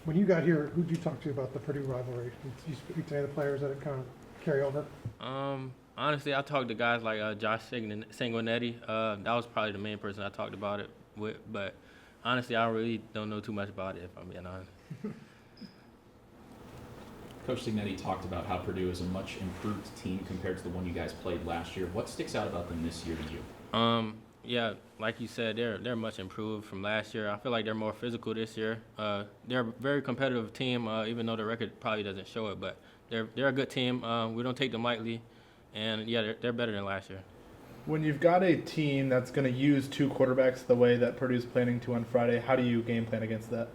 When you got here, who'd you talk to about the Purdue rivalry? Did you speak to any of the players that had kind of carry over? Honestly, I talked to guys like Josh Sanguinetti. That was probably the main person I talked about it with. But honestly, I really don't know too much about it, if I'm being honest. Coach Signetti talked about how Purdue is a much improved team compared to the one you guys played last year. What sticks out about them this year to you? Yeah, like you said, they're much improved from last year. I feel like they're more physical this year. They're a very competitive team, even though the record probably doesn't show it. But they're a good team. We don't take them lightly, and yeah, they're better than last year. When you've got a team that's going to use two quarterbacks the way that Purdue's planning to on Friday, how do you game plan against that?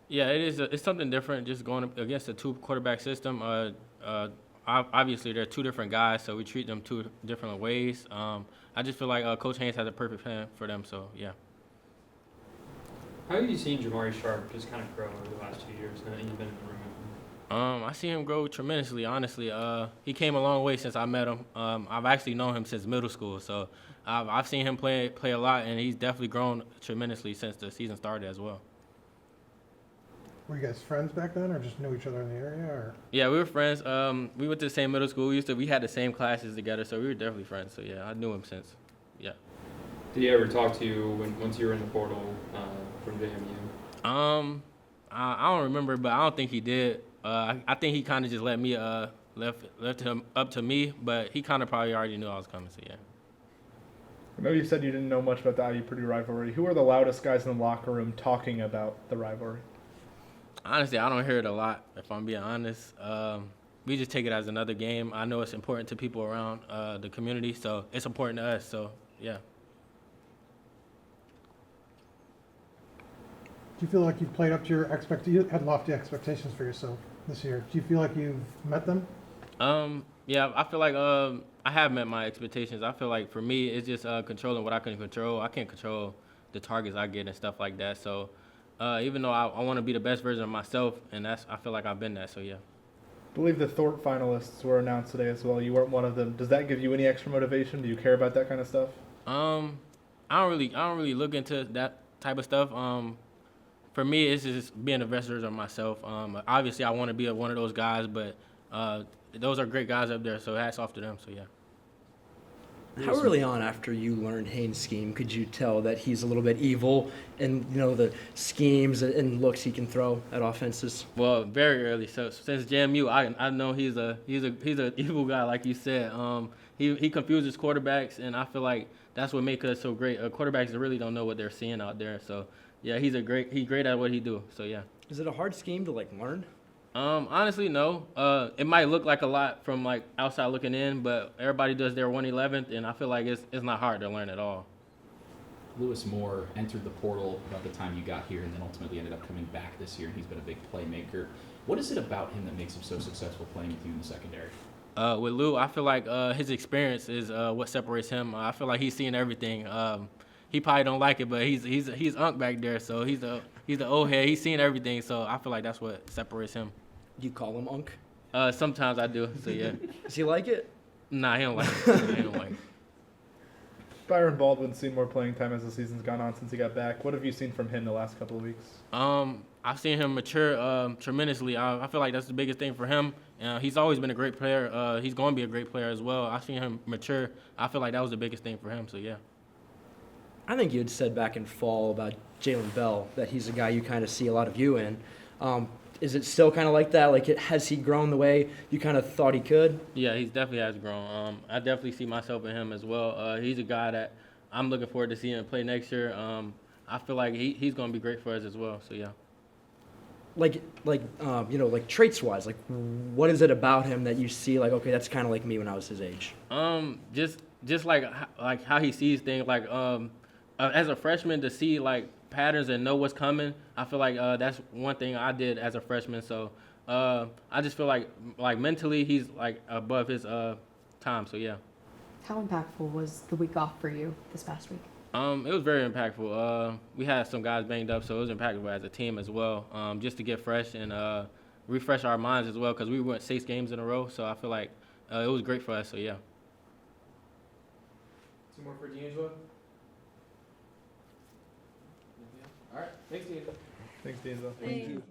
Yeah, it's something different just going against a two quarterback system. Obviously, they're two different guys, so we treat them two different ways. I just feel like Coach Haynes has a perfect plan for them, so yeah. How have you seen Jamari Sharp just kind of grow over the last 2 years now that you've been in the room with him? I see him grow tremendously, honestly. He came a long way since I met him. I've actually known him since middle school, so I've seen him play a lot, and he's definitely grown tremendously since the season started as well. Were you guys friends back then, or just knew each other in the area? Or? Yeah, we were friends. We went to the same middle school. We had the same classes together, so we were definitely friends. So yeah, I knew him since. Yeah. Did he ever talk to you once you were in the portal from JMU? I don't remember, but I don't think he did. I think he kind of just let me left him up to me, but he kind of probably already knew I was coming. So yeah. I know you said you didn't know much about the IU-Purdue rivalry. Who are the loudest guys in the locker room talking about the rivalry? Honestly, I don't hear it a lot, if I'm being honest. We just take it as another game. I know it's important to people around the community, so it's important to us, so yeah. Do you feel like you've played up to your you had lofty expectations for yourself this year? Do you feel like you've met them? Yeah, I feel like I have met my expectations. I feel like for me, it's just controlling what I can control. I can't control the targets I get and stuff like that, so even though I want to be the best version of myself, and I feel like I've been that, so yeah. I believe the Thorpe finalists were announced today as well. You weren't one of them. Does that give you any extra motivation? Do you care about that kind of stuff? I don't really look into that type of stuff. For me, it's just being the best version of myself. Obviously, I want to be one of those guys, but those are great guys up there, so hats off to them, so yeah. How early on after you learned Haynes' scheme could you tell that he's a little bit evil and, the schemes and looks he can throw at offenses? Well, very early. So since JMU, I know he's a evil guy, like you said. He confuses quarterbacks, and I feel like that's what makes us so great. Quarterbacks really don't know what they're seeing out there. So yeah, he's great at what he do. So yeah. Is it a hard scheme to learn? Honestly, no. It might look like a lot from outside looking in, but everybody does their 1/11th, and I feel like it's not hard to learn at all. Lewis Moore entered the portal about the time you got here and then ultimately ended up coming back this year, and he's been a big playmaker. What is it about him that makes him so successful playing with you in the secondary? With Lou, I feel like his experience is what separates him. I feel like he's seen everything. He probably don't like it, but he's Unc back there, so he's the old head. He's seen everything, so I feel like that's what separates him. Do you call him Unc? Sometimes I do, so yeah. Does he like it? Nah, he don't like it. He don't like it. Byron Baldwin's seen more playing time as the season's gone on since he got back. What have you seen from him the last couple of weeks? I've seen him mature tremendously. I feel like that's the biggest thing for him. He's always been a great player. He's going to be a great player as well. I've seen him mature. I feel like that was the biggest thing for him, so yeah. I think you had said back in fall about Jalen Bell that he's a guy you kind of see a lot of you in. Is it still kind of like that? Has he grown the way you kind of thought he could? Yeah, he definitely has grown. I definitely see myself in him as well. He's a guy that I'm looking forward to seeing him play next year. I feel like he's going to be great for us as well, so yeah. Traits-wise, what is it about him that you see, okay, that's kind of like me when I was his age? Just like how he sees things, as a freshman to see, patterns and know what's coming. I feel like that's one thing I did as a freshman. So I just feel like mentally he's above his time. So yeah. How impactful was the week off for you this past week? It was very impactful. We had some guys banged up, so it was impactful as a team as well. Just to get fresh and refresh our minds as well, because we went 6 games in a row. So I feel like it was great for us. So yeah. 2 more for D'Angelo. All right, thanks, D'Angelo. Thanks, D'Angelo. Thank you.